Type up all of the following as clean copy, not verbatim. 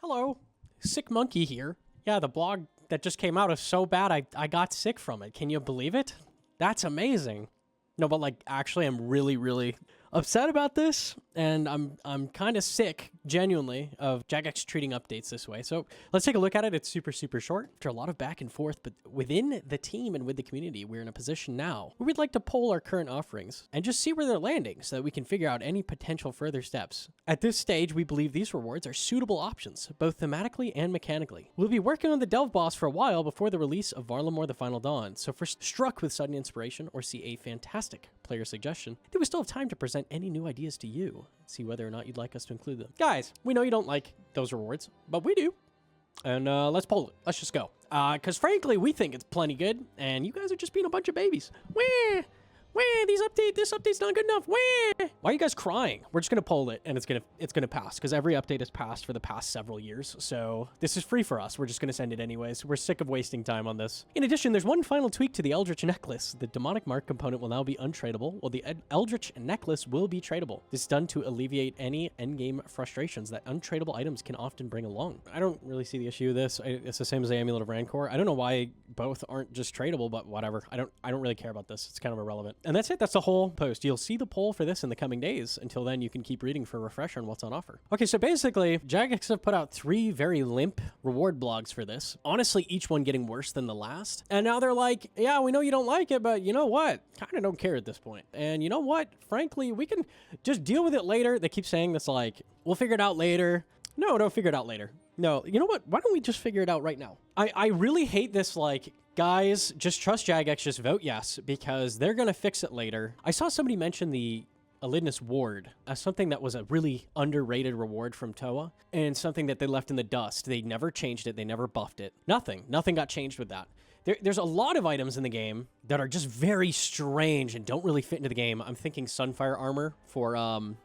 Hello, Sick Monkey here. Yeah, the blog that just came out is so bad I got sick from it. Can you believe it? That's amazing. No, but like actually I'm really upset about this, and I'm kind of sick, genuinely, of Jagex treating updates this way. So let's take a look at it. It's super short. After a lot of back and forth, but within the team and with the community, we're in a position now where we'd like to poll our current offerings and just see where they're landing so that we can figure out any potential further steps. At this stage, we believe these rewards are suitable options, both thematically and mechanically. We'll be working on the Delve boss for a while before the release of Varlamore: The Final Dawn, so if we're struck with sudden inspiration or see a fantastic player suggestion, then we still have time to present any new ideas to you, see whether or not you'd like us to include them. Guys, we know you don't like those rewards, but we do. And let's poll it. Let's just go. Because frankly, we think it's plenty good, and you guys are just being a bunch of babies. Wah! This update's not good enough. Wah! Why are you guys crying? We're just gonna poll it, and it's gonna pass, because every update has passed for the past several years, so this is free for us. We're just gonna send it anyways. We're sick of wasting time on this. In addition, there's one final tweak to the Eldritch Necklace. The demonic mark component will now be untradable, while the Eldritch Necklace will be tradable. This is done to alleviate any endgame frustrations that untradable items can often bring along. I don't really see the issue with this. It's the same as the Amulet of Rancor. I don't know why both aren't just tradable, but whatever. I don't really care about this. It's kind of irrelevant. And that's it. That's the whole post. You'll see the poll for this in the coming days. Until then, you can keep reading for a refresher on what's on offer. Okay, so basically, Jagex have put out 3 very limp reward blogs for this. Honestly, each one getting worse than the last. And now they're like, yeah, we know you don't like it, but you know what? Kind of don't care at this point. And you know what? Frankly, we can just deal with it later. They keep saying this like, we'll figure it out later. No, don't figure it out later. No, you know what? Why don't we just figure it out right now? I really hate this, like, guys, just trust Jagex, just vote yes, because they're going to fix it later. I saw somebody mention the Elidness Ward as something that was a really underrated reward from Toa, and something that they left in the dust. They never changed it. They never buffed it. Nothing got changed with that. There's a lot of items in the game that are just very strange and don't really fit into the game. I'm thinking Sunfire armor for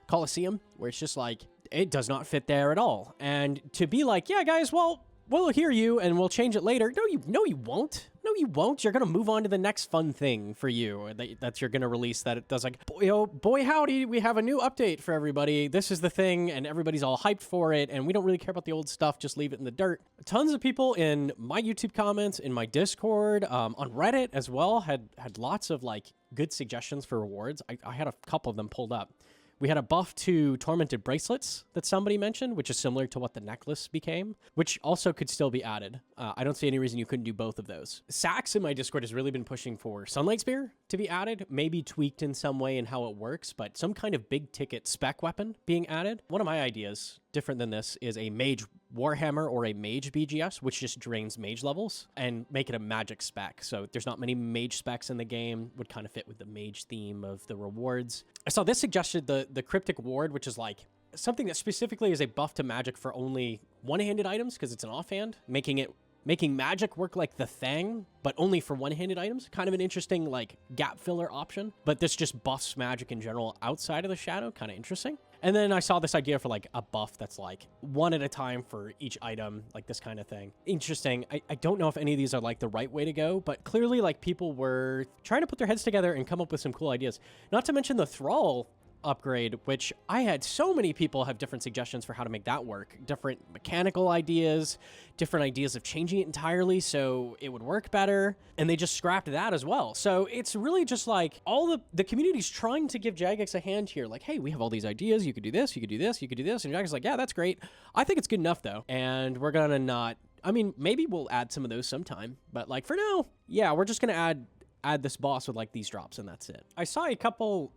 Colosseum, where it's just like, it does not fit there at all. And to be like, yeah, guys, well, we'll hear you and we'll change it later. No, you won't. No, you won't. You're going to move on to the next fun thing for you that you're going to release that it does like, boy, howdy, we have a new update for everybody. This is the thing, and everybody's all hyped for it, and we don't really care about the old stuff. Just leave it in the dirt. Tons of people in my YouTube comments, in my Discord, on Reddit as well, had lots of like good suggestions for rewards. I had a couple of them pulled up. We had a buff to Tormented Bracelets that somebody mentioned, which is similar to what the necklace became, which also could still be added. I don't see any reason you couldn't do both of those. Sax in my Discord has really been pushing for Sunlight Spear to be added, maybe tweaked in some way in how it works, but some kind of big ticket spec weapon being added. One of my ideas, different than this, is a Mage Warhammer or a Mage BGS, which just drains mage levels, and make it a magic spec. So there's not many mage specs in the game, would kind of fit with the mage theme of the rewards. I saw this suggested the Cryptic Ward, which is like something that specifically is a buff to magic for only one-handed items, because it's an offhand, making magic work like the Thang, but only for one-handed items. Kind of an interesting like gap filler option, but this just buffs magic in general outside of the shadow. Kind of interesting. And then I saw this idea for like a buff that's like one at a time for each item, like this kind of thing. Interesting. I don't know if any of these are like the right way to go, but clearly like people were trying to put their heads together and come up with some cool ideas. Not to mention the Thrall upgrade, which I had so many people have different suggestions for how to make that work. Different mechanical ideas, different ideas of changing it entirely so it would work better, and they just scrapped that as well. So it's really just like all the community's trying to give Jagex a hand here. Like, hey, we have all these ideas. You could do this, you could do this, you could do this. And Jagex like, yeah, that's great. I think it's good enough though. And we're gonna not, I mean, maybe we'll add some of those sometime, but like for now, yeah, we're just gonna add this boss with like these drops, and that's it. I saw a couple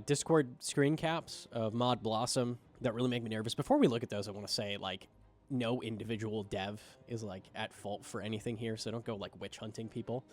Discord screen caps of Mod Blossom that really make me nervous. Before we look at those, I want to say, like, no individual dev is, like, at fault for anything here, so don't go, like, witch hunting people.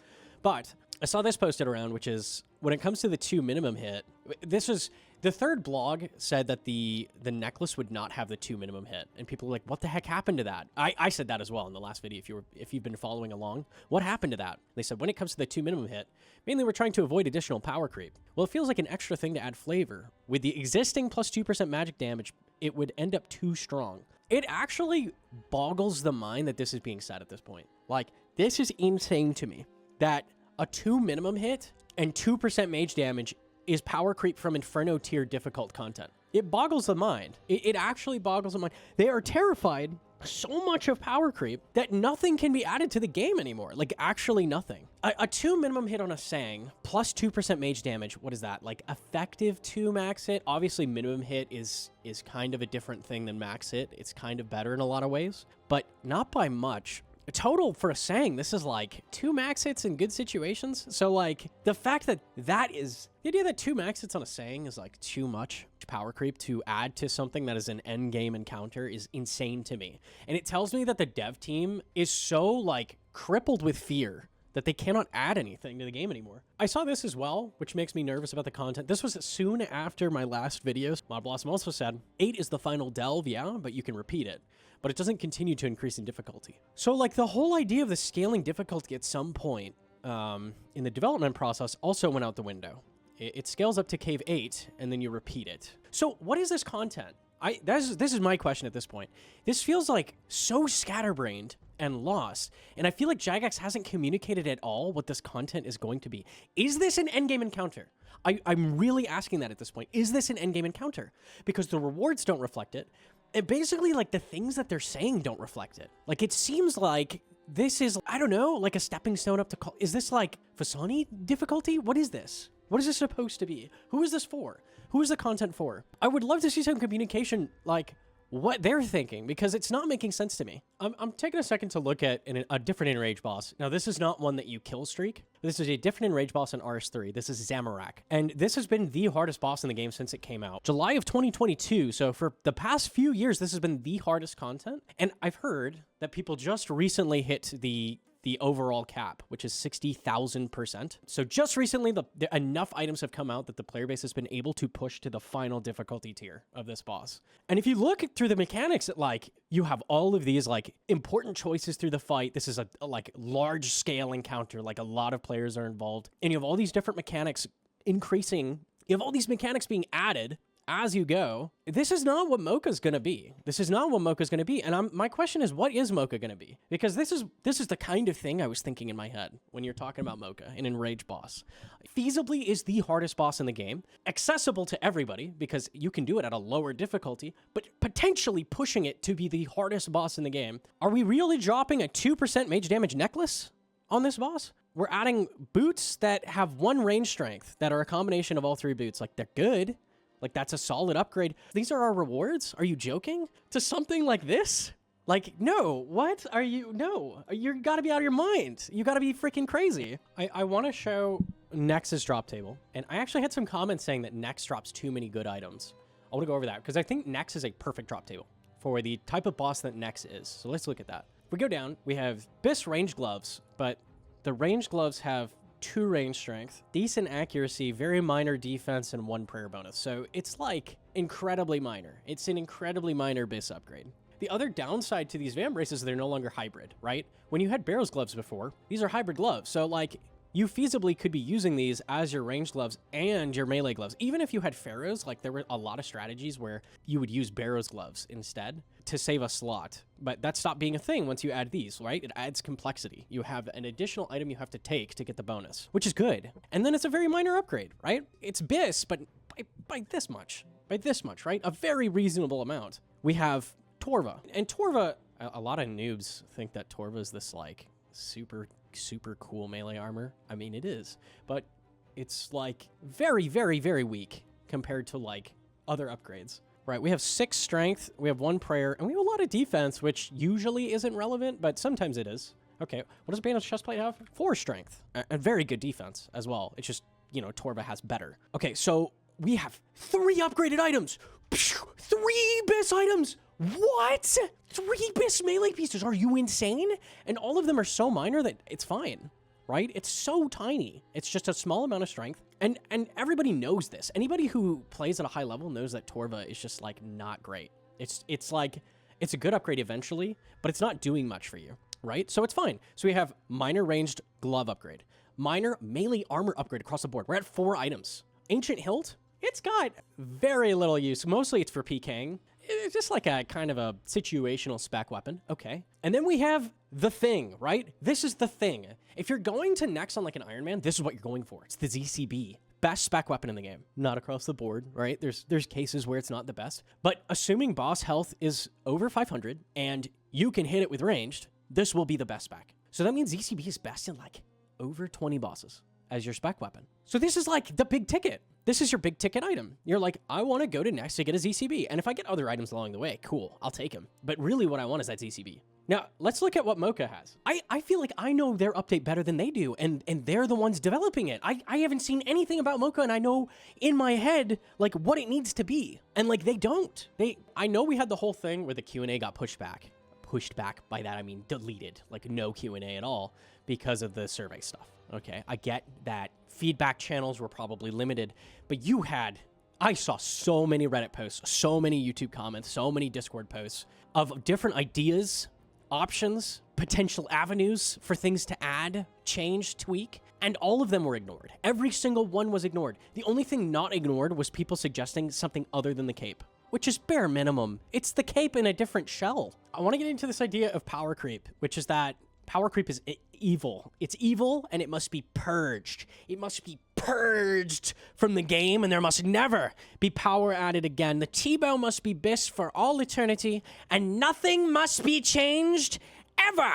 But I saw this posted around, which is, when it comes to the 2 minimum hit, this is, the third blog said that the necklace would not have the 2 minimum hit, and people were like, what the heck happened to that? I said that as well in the last video, if you've been following along. What happened to that? They said, when it comes to the 2 minimum hit, mainly we're trying to avoid additional power creep. Well, it feels like an extra thing to add flavor. With the existing plus 2% magic damage, it would end up too strong. It actually boggles the mind that this is being said at this point. Like, this is insane to me, that a 2 minimum hit and 2% mage damage is power creep from Inferno tier difficult content. It boggles the mind. It actually boggles the mind. They are terrified so much of power creep that nothing can be added to the game anymore. Like, actually nothing. A 2 minimum hit on a Sang plus 2% mage damage. What is that? Like, effective 2 max hit? Obviously, minimum hit is kind of a different thing than max hit. It's kind of better in a lot of ways, but not by much. Total for a Sang, this is like 2 max hits in good situations. So like the fact that the idea that 2 max hits on a Sang is like too much power creep to add to something that is an end game encounter is insane to me. And it tells me that the dev team is so like crippled with fear that they cannot add anything to the game anymore. I saw this as well, which makes me nervous about the content. This was soon after my last videos. Mod Blossom also said, 8 is the final delve, yeah, but you can repeat it. But it doesn't continue to increase in difficulty. So like the whole idea of the scaling difficulty at some point in the development process also went out the window. It scales up to Cave 8, and then you repeat it. So what is this content? This is my question at this point. This feels like so scatterbrained and lost, and I feel like Jagex hasn't communicated at all what this content is going to be. Is this an endgame encounter? I'm really asking that at this point. Is this an endgame encounter? Because the rewards don't reflect it. And basically, like, the things that they're saying don't reflect it. Like, it seems like this is, I don't know, like a stepping stone up to call. Is this like Fasani difficulty? What is this? What is this supposed to be? Who is this for? Who is the content for? I would love to see some communication, like, what they're thinking, because it's not making sense to me. I'm taking a second to look at a different enrage boss. Now, this is not one that you kill streak. This is a different enrage boss in RS3. This is Zamorak. And this has been the hardest boss in the game since it came out. July of 2022. So for the past few years, this has been the hardest content. And I've heard that people just recently hit the overall cap, which is 60,000%. So just recently, enough items have come out that the player base has been able to push to the final difficulty tier of this boss. And if you look through the mechanics, like, you have all of these like important choices through the fight. This is a like large scale encounter, like a lot of players are involved, and you have all these different mechanics increasing. You have all these mechanics being added as you go. This is not what Mokha's gonna be. This is not what Mokha's gonna be. And my question is, what is Mokha gonna be? Because this is the kind of thing I was thinking in my head when you're talking about Mokha, an enraged boss. Feasibly is the hardest boss in the game, accessible to everybody because you can do it at a lower difficulty, but potentially pushing it to be the hardest boss in the game. Are we really dropping a 2% mage damage necklace on this boss? We're adding boots that have 1 range strength that are a combination of all 3 boots. Like, they're good. Like, that's a solid upgrade. These are our rewards? Are you joking? To something like this? Like, no. What are you? No. You gotta be out of your mind. You gotta be freaking crazy. I want to show Nex's drop table. And I actually had some comments saying that Nex drops too many good items. I want to go over that because I think Nex is a perfect drop table for the type of boss that Nex is. So let's look at that. If we go down, we have Biss range gloves, but the range gloves have 2 range strength, decent accuracy, very minor defense, and 1 prayer bonus. So it's like incredibly minor. It's an incredibly minor Biss upgrade. The other downside to these Vambraces is they're no longer hybrid, right? When you had Barrow's gloves before, these are hybrid gloves. So like, you feasibly could be using these as your ranged gloves and your melee gloves. Even if you had Pharaohs, like there were a lot of strategies where you would use Barrow's gloves instead to save a slot. But that stopped being a thing once you add these, right? It adds complexity. You have an additional item you have to take to get the bonus, which is good. And then it's a very minor upgrade, right? It's Biss, but by this much. By this much, right? A very reasonable amount. We have Torva. And Torva, a lot of noobs think that Torva is this like super cool melee armor. I mean, it is, but it's like very, very, very weak compared to like other upgrades, right? We have 6 strength, we have 1 prayer, and we have a lot of defense, which usually isn't relevant, but sometimes it is. Okay, what does Bandit's chestplate have? 4 strength, a very good defense as well. It's just, you know, Torva has better. Okay, so we have 3 upgraded items. 3 Biss items. What? 3 Biss melee pieces? Are you insane? And all of them are so minor that it's fine, right? It's so tiny. It's just a small amount of strength. And everybody knows this. Anybody who plays at a high level knows that Torva is just like not great. It's like, it's a good upgrade eventually, but it's not doing much for you, right? So it's fine. So we have minor ranged glove upgrade, minor melee armor upgrade across the board. We're at 4 items. Ancient hilt, it's got very little use. Mostly it's for PKing. It's just like a kind of a situational spec weapon. Okay. And then we have the thing, right? This is the thing. If you're going to Nex on like an Iron Man, this is what you're going for. It's the ZCB. Best spec weapon in the game. Not across the board, right? There's cases where it's not the best. But assuming boss health is over 500 and you can hit it with ranged, this will be the best spec. So that means ZCB is best in like over 20 bosses as your spec weapon. So this is like the big ticket. This is your big ticket item. You're like, I want to go to next to get a ZCB. And if I get other items along the way, cool, I'll take them. But really what I want is that ZCB. Now, let's look at what Mokha has. I feel like I know their update better than they do, and they're the ones developing it. I haven't seen anything about Mokha, and I know in my head, like, what it needs to be. And, like, they don't. I know we had the whole thing where the Q&A got pushed back. Pushed back, by that I mean deleted. Like, no Q&A at all because of the survey stuff. Okay, I get that feedback channels were probably limited, but I saw so many Reddit posts, so many YouTube comments, so many Discord posts of different ideas, options, potential avenues for things to add, change, tweak, and all of them were ignored. Every single one was ignored. The only thing not ignored was people suggesting something other than the cape, which is bare minimum. It's the cape in a different shell. I want to get into this idea of power creep, which is that power creep is evil. It's evil, and it must be purged. It must be purged from the game, and there must never be power added again. The T-bow must be best for all eternity, and nothing must be changed ever.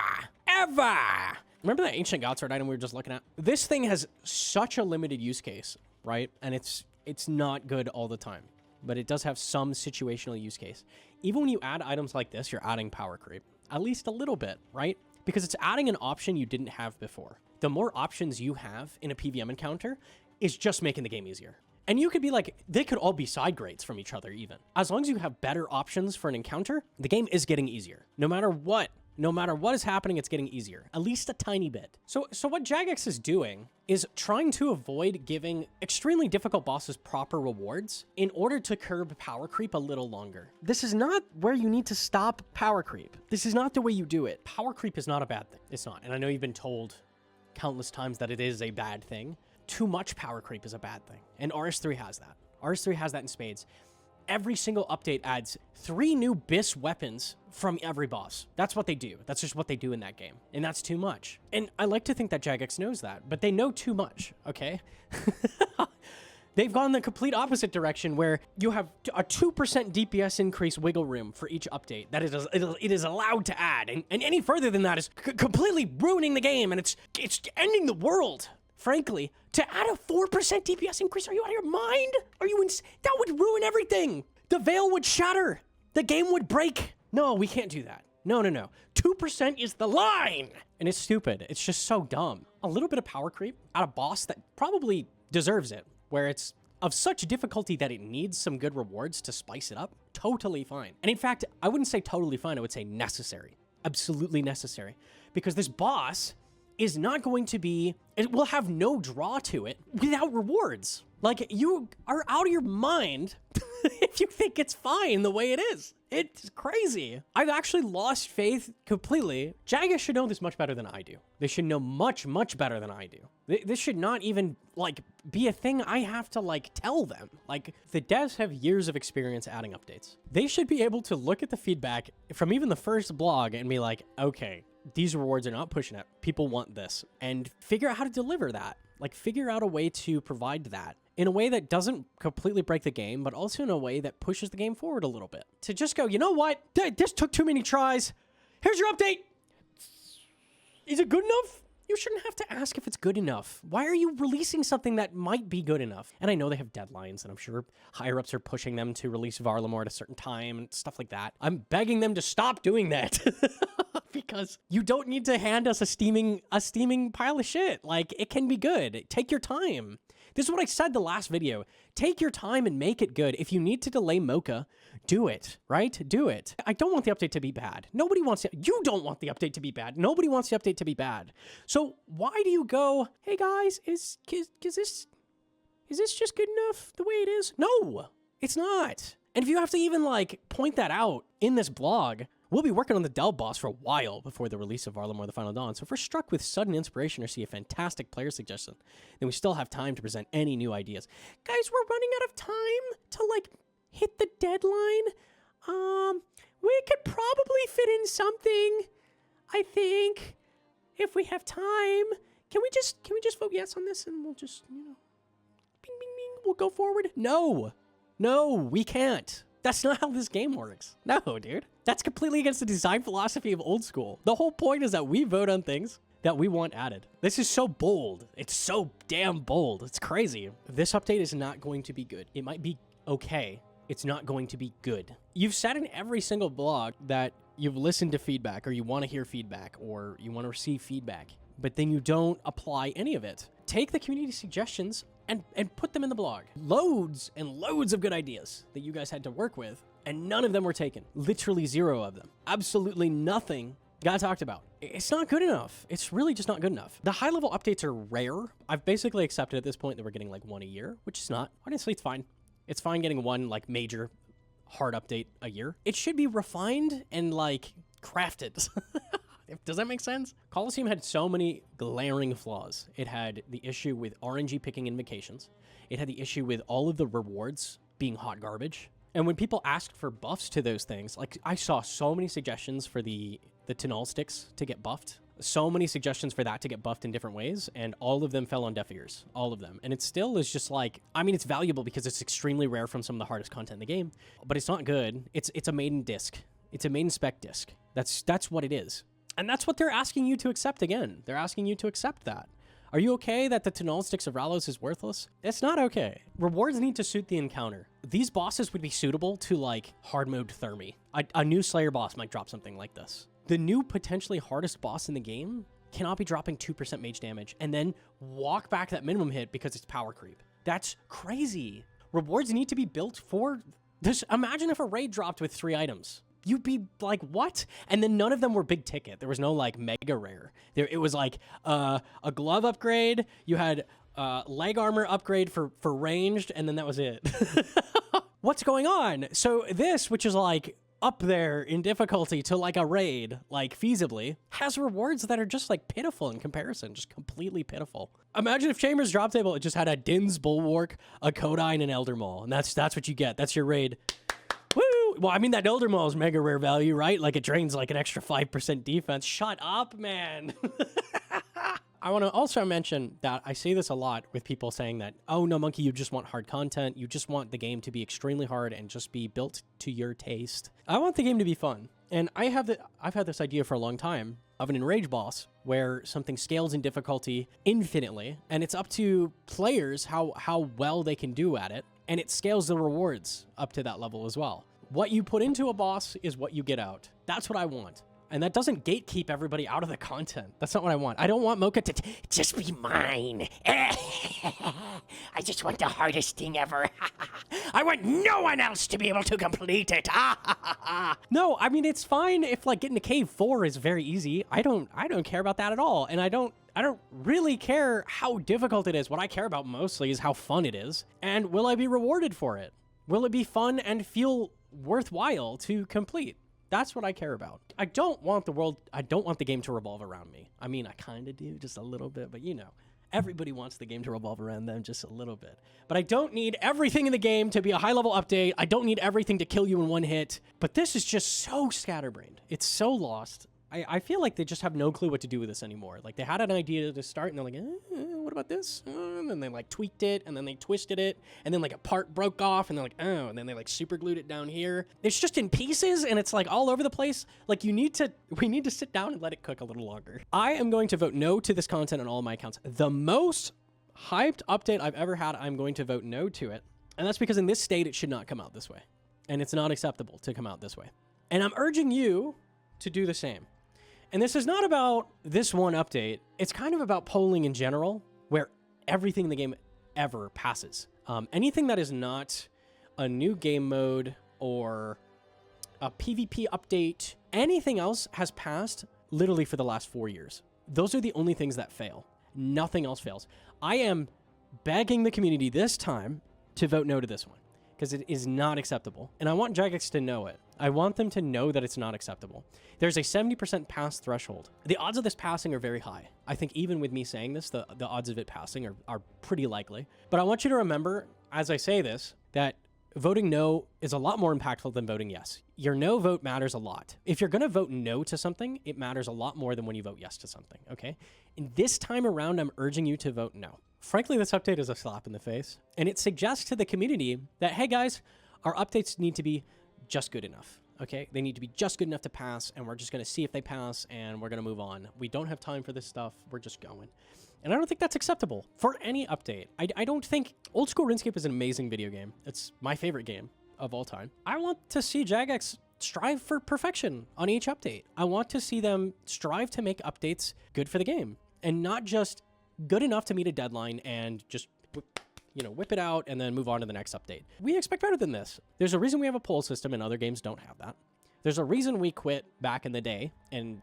Ever. Remember that ancient Godsword item we were just looking at? This thing has such a limited use case, right? And it's not good all the time, but it does have some situational use case. Even when you add items like this, you're adding power creep. At least a little bit, right? Because it's adding an option you didn't have before. The more options you have in a PVM encounter is just making the game easier. And you could be like, they could all be side grades from each other even. As long as you have better options for an encounter, the game is getting easier. No matter what is happening, it's getting easier, at least a tiny bit. So what Jagex is doing is trying to avoid giving extremely difficult bosses proper rewards in order to curb power creep a little longer. This is not where you need to stop power creep. This is not the way you do it. Power creep is not a bad thing. It's not. And I know you've been told countless times that it is a bad thing. Too much power creep is a bad thing. And RS3 has that. RS3 has that in spades. Every single update adds 3 new BIS weapons from every boss. That's what they do. That's just what they do in that game. And that's too much. And I like to think that Jagex knows that, but they know too much, okay? They've gone the complete opposite direction where you have a 2% DPS increase wiggle room for each update that it is allowed to add. And any further than that is completely ruining the game, and it's ending the world. Frankly, to add a 4% DPS increase, are you out of your mind? Are you that would ruin everything. The veil would shatter. The game would break. No, we can't do that. No. 2% is the line. And it's stupid. It's just so dumb. A little bit of power creep at a boss that probably deserves it, where it's of such difficulty that it needs some good rewards to spice it up, totally fine. And in fact, I wouldn't say totally fine. I would say necessary. Absolutely necessary. Because this boss is not going to be, it will have no draw to it without rewards. Like, you are out of your mind if you think it's fine the way it is. It's crazy. I've actually lost faith completely. Jagex should know this much better than I do. They should know much, much better than I do. This should not even, like, be a thing I have to, like, tell them. Like, the devs have years of experience adding updates. They should be able to look at the feedback from even the first blog and be like, okay, these rewards are not pushing it. People want this. And figure out how to deliver that. Like, figure out a way to provide that in a way that doesn't completely break the game, but also in a way that pushes the game forward a little bit. To just go, you know what? This took too many tries. Here's your update. Is it good enough? You shouldn't have to ask if it's good enough. Why are you releasing something that might be good enough? And I know they have deadlines, and I'm sure higher-ups are pushing them to release Varlamore at a certain time and stuff like that. I'm begging them to stop doing that. Because you don't need to hand us a steaming pile of shit. Like, it can be good. Take your time. This is what I said the last video. Take your time and make it good. If you need to delay Mokha, do it, right? Do it. I don't want the update to be bad. Nobody wants it. You don't want the update to be bad. Nobody wants the update to be bad. So why do you go, hey guys, is this just good enough the way it is? No, it's not. And if you have to even, like, point that out in this blog, we'll be working on the Dell boss for a while before the release of Varlamore: The Final Dawn, so if we're struck with sudden inspiration or see a fantastic player suggestion, then we still have time to present any new ideas. Guys, we're running out of time to, like, hit the deadline. We could probably fit in something, I think, if we have time. Can we just vote yes on this and we'll just, you know, bing, bing, bing, we'll go forward? No, we can't. That's not how this game works. No, dude. That's completely against the design philosophy of old school. The whole point is that we vote on things that we want added. This is so bold. It's so damn bold. It's crazy. This update is not going to be good. It might be okay. It's not going to be good. You've said in every single blog that you've listened to feedback, or you want to hear feedback, or you want to receive feedback, but then you don't apply any of it. Take the community suggestions and put them in the blog. Loads and loads of good ideas that you guys had to work with, and none of them were taken. Literally 0 of them. Absolutely nothing got talked about. It's not good enough. It's really just not good enough. The high-level updates are rare. I've basically accepted at this point that we're getting like 1 a year, which is not. Honestly, it's fine. It's fine getting 1 like major hard update a year. It should be refined and like crafted. Does that make sense? Coliseum had so many glaring flaws. It had the issue with RNG picking invocations. It had the issue with all of the rewards being hot garbage. And when people asked for buffs to those things, like I saw so many suggestions for the Tenal sticks to get buffed. So many suggestions for that to get buffed in different ways, and all of them fell on deaf ears. All of them. And it still is just like, I mean, it's valuable because it's extremely rare from some of the hardest content in the game, but it's not good. It's a maiden disc. It's a maiden spec disc. That's what it is. And that's what they're asking you to accept again. They're asking you to accept that. Are you okay that the Tenal Sticks of Ralos is worthless? It's not okay. Rewards need to suit the encounter. These bosses would be suitable to like hard mode Thermi. A new Slayer boss might drop something like this. The new potentially hardest boss in the game cannot be dropping 2% mage damage and then walk back that minimum hit because it's power creep. That's crazy. Rewards need to be built for this. Imagine if a raid dropped with 3 items. You'd be like, what? And then none of them were big ticket. There was no like mega rare. It was like a glove upgrade. You had leg armor upgrade for ranged, and then that was it. What's going on? So this, which is like up there in difficulty to like a raid, like feasibly, has rewards that are just like pitiful in comparison, just completely pitiful. Imagine if Chambers drop table, it just had a Din's Bulwark, a Kodai, and an Elder Maul, and that's what you get. That's your raid. Woo! Well, I mean, that Elder Maul is mega rare value, right? Like, it drains like an extra 5% defense. Shut up, man. I want to also mention that I see this a lot with people saying that, oh, Gnomonkey, you just want hard content. You just want the game to be extremely hard and just be built to your taste. I want the game to be fun. And I've had this idea for a long time of an enrage boss where something scales in difficulty infinitely, and it's up to players how well they can do at it. And it scales the rewards up to that level as well. What you put into a boss is what you get out. That's what I want. And that doesn't gatekeep everybody out of the content. That's not what I want. I don't want Mokha to just be mine. I just want the hardest thing ever. I want no one else to be able to complete it. No, I mean, it's fine if like getting to cave 4 is very easy. I don't care about that at all. And I don't really care how difficult it is. What I care about mostly is how fun it is. And will I be rewarded for it? Will it be fun and feel worthwhile to complete? That's what I care about. I don't want the game to revolve around me. I mean, I kind of do, just a little bit, but you know, everybody wants the game to revolve around them just a little bit. But I don't need everything in the game to be a high-level update. I don't need everything to kill you in one hit. But this is just so scatterbrained. It's so lost. I feel like they just have no clue what to do with this anymore. Like, they had an idea to start, and they're like, what about this? And then they, like, tweaked it, and then they twisted it, and then, like, a part broke off, and they're like, oh, and then they, like, super glued it down here. It's just in pieces, and it's, like, all over the place. Like, we need to sit down and let it cook a little longer. I am going to vote no to this content on all of my accounts. The most hyped update I've ever had, I'm going to vote no to it. And that's because in this state, it should not come out this way. And it's not acceptable to come out this way. And I'm urging you to do the same. And this is not about this one update. It's kind of about polling in general, where everything in the game ever passes. Anything that is not a new game mode or a PvP update, anything else has passed literally for the last 4 years. Those are the only things that fail. Nothing else fails. I am begging the community this time to vote no to this one, because it is not acceptable. And I want Jagex to know it. I want them to know that it's not acceptable. There's a 70% pass threshold. The odds of this passing are very high. I think even with me saying this, the odds of it passing are pretty likely. But I want you to remember, as I say this, that voting no is a lot more impactful than voting yes. Your no vote matters a lot. If you're going to vote no to something, it matters a lot more than when you vote yes to something, okay? And this time around, I'm urging you to vote no. Frankly, this update is a slap in the face, and it suggests to the community that, hey guys, Our updates need to be just good enough. Okay, they need to be just good enough to pass, and we're just going to see if they pass, and we're going to move on. We don't have time for this stuff. We're just going. And I don't think that's acceptable for any update. I don't think... Old School RuneScape is an amazing video game. It's my favorite game of all time. I want to see Jagex strive for perfection on each update. I want to see them strive to make updates good for the game, and not just good enough to meet a deadline and just... whip it out and then move on to the next update. We expect better than this. There's a reason we have a poll system and other games don't have that. There's a reason we quit back in the day and,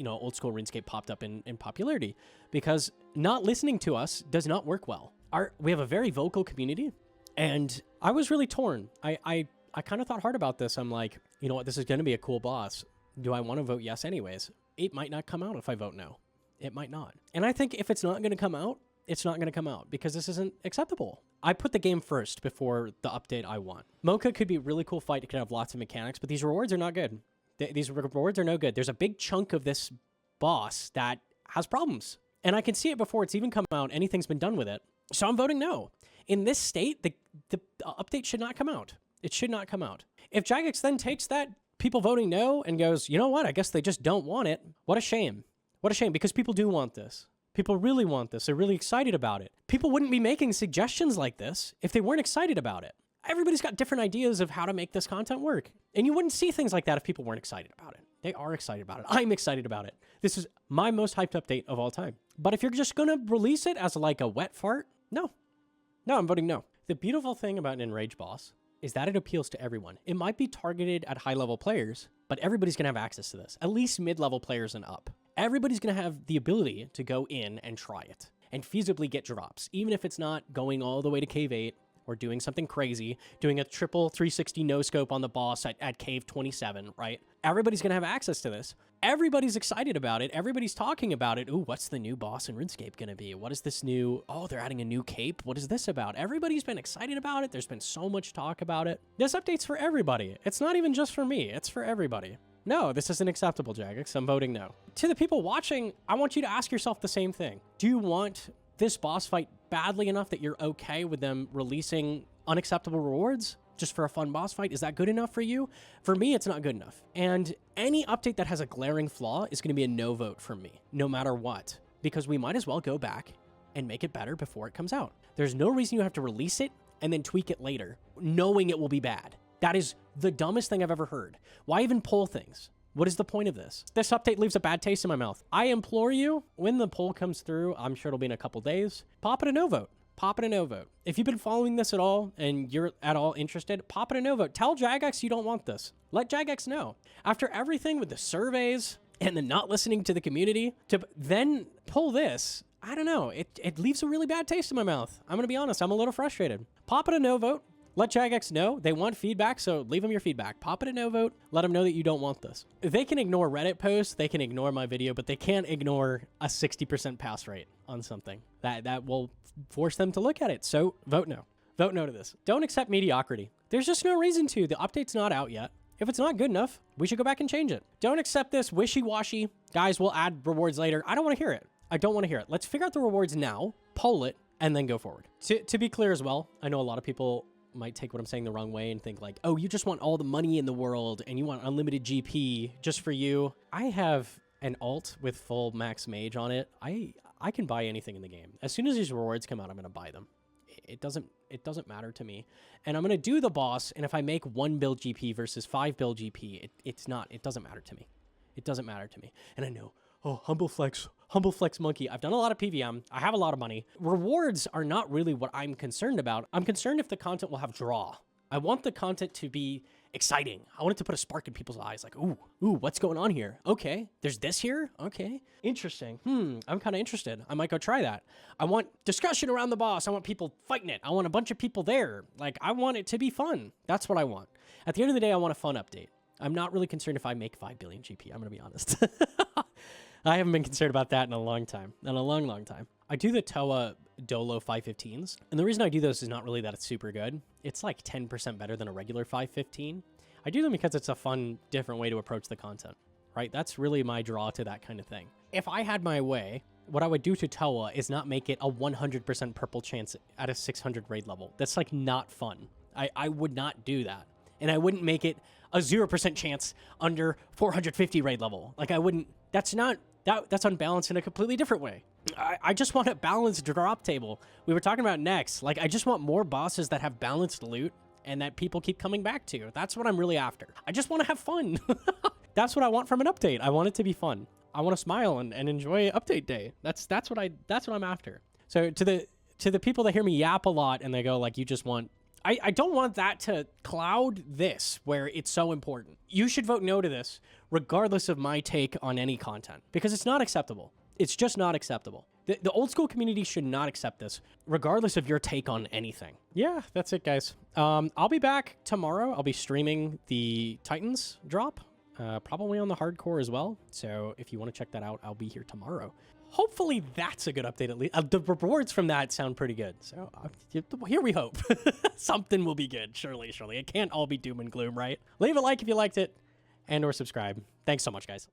Old School RuneScape popped up in popularity, because not listening to us does not work well. We have a very vocal community, and I was really torn. I kind of thought hard about this. I'm like, you know what? This is going to be a cool boss. Do I want to vote yes anyways? It might not come out if I vote no. It might not. And I think if it's not going to come out, it's not going to come out, because this isn't acceptable. I put the game first before the update I want. Mokha could be a really cool fight. It could have lots of mechanics, but these rewards are not good. These rewards are no good. There's a big chunk of this boss that has problems, and I can see it before it's even come out. Anything's been done with it. So I'm voting no. In this state, the update should not come out. It should not come out. If Jagex then takes that people voting no and goes, you know what? I guess they just don't want it. What a shame. What a shame, because people do want this. People really want this. They're really excited about it. People wouldn't be making suggestions like this if they weren't excited about it. Everybody's got different ideas of how to make this content work. And you wouldn't see things like that if people weren't excited about it. They are excited about it. I'm excited about it. This is my most hyped update of all time. But if you're just going to release it as like a wet fart, no. No, I'm voting no. The beautiful thing about an Enraged boss is that it appeals to everyone. It might be targeted at high-level players, but everybody's going to have access to this, at least mid-level players and up. Everybody's going to have the ability to go in and try it and feasibly get drops, even if it's not going all the way to Cave 8 or doing something crazy, doing a triple 360 no-scope on the boss at Cave 27, right? Everybody's going to have access to this. Everybody's excited about it. Everybody's talking about it. Ooh, what's the new boss in RuneScape going to be? What is this new... Oh, they're adding a new cape. What is this about? Everybody's been excited about it. There's been so much talk about it. This update's for everybody. It's not even just for me. It's for everybody. No, this isn't acceptable, Jagex. I'm voting no. To the people watching, I want you to ask yourself the same thing. Do you want this boss fight badly enough that you're okay with them releasing unacceptable rewards just for a fun boss fight? Is that good enough for you? For me, it's not good enough. And any update that has a glaring flaw is going to be a no vote from me, no matter what, because we might as well go back and make it better before it comes out. There's no reason you have to release it and then tweak it later, knowing it will be bad. That is the dumbest thing I've ever heard. Why even poll things? What is the point of this? This update leaves a bad taste in my mouth. I implore you, when the poll comes through, I'm sure it'll be in a couple days, pop it a no vote. Pop it a no vote. If you've been following this at all and you're at all interested, pop it a no vote. Tell Jagex you don't want this. Let Jagex know. After everything with the surveys and the not listening to the community, to then pull this, I don't know. It leaves a really bad taste in my mouth. I'm going to be honest. I'm a little frustrated. Pop it a no vote. Let Jagex know. They want feedback, so leave them your feedback. Pop it a no vote. Let them know that you don't want this. They can ignore Reddit posts. They can ignore my video, but they can't ignore a 60% pass rate on something. That will force them to look at it. So vote no. Vote no to this. Don't accept mediocrity. There's just no reason to. The update's not out yet. If it's not good enough, we should go back and change it. Don't accept this wishy-washy. Guys, we'll add rewards later. I don't want to hear it. I don't want to hear it. Let's figure out the rewards now, poll it, and then go forward. To be clear as well, I know a lot of people might take what I'm saying the wrong way and think like, oh, you just want all the money in the world and you want unlimited GP just for you. I have an alt with full max mage on it. I can buy anything in the game. As soon as these rewards come out, I'm going to buy them. It doesn't matter to me. And I'm going to do the boss, and if I make 1 bill GP versus 5 bill GP, it doesn't matter to me. It doesn't matter to me. And I know, oh, humble flex monkey. I've done a lot of PVM. I have a lot of money. Rewards are not really what I'm concerned about. I'm concerned if the content will have draw. I want the content to be exciting. I want it to put a spark in people's eyes. Like, ooh, what's going on here? Okay, there's this here? Okay, interesting. I'm kind of interested. I might go try that. I want discussion around the boss. I want people fighting it. I want a bunch of people there. Like, I want it to be fun. That's what I want. At the end of the day, I want a fun update. I'm not really concerned if I make 5 billion GP. I'm going to be honest. I haven't been concerned about that in a long time. In a long, long time. I do the Toa Dolo 515s. And the reason I do those is not really that it's super good. It's like 10% better than a regular 515. I do them because it's a fun, different way to approach the content, right? That's really my draw to that kind of thing. If I had my way, what I would do to Toa is not make it a 100% purple chance at a 600 raid level. That's like not fun. I would not do that. And I wouldn't make it a 0% chance under 450 raid level. Like, I wouldn't, that's unbalanced in a completely different way. I just want a balanced drop table. We were talking about next. Like, I just want more bosses that have balanced loot and that people keep coming back to. That's what I'm really after. I just want to have fun. That's what I want from an update. I want it to be fun. I want to smile and enjoy update day. That's what I'm after. So to the people that hear me yap a lot and they go like, you just want, I don't want that to cloud this where it's so important. You should vote no to this regardless of my take on any content because it's not acceptable. It's just not acceptable. The old school community should not accept this regardless of your take on anything. Yeah, that's it, guys. I'll be back tomorrow. I'll be streaming the Titans drop, probably on the hardcore as well. So if you want to check that out, I'll be here tomorrow. Hopefully that's a good update at least. The rewards from that sound pretty good. So here we hope. Something will be good, surely. It can't all be doom and gloom, right? Leave a like if you liked it and or subscribe. Thanks so much, guys.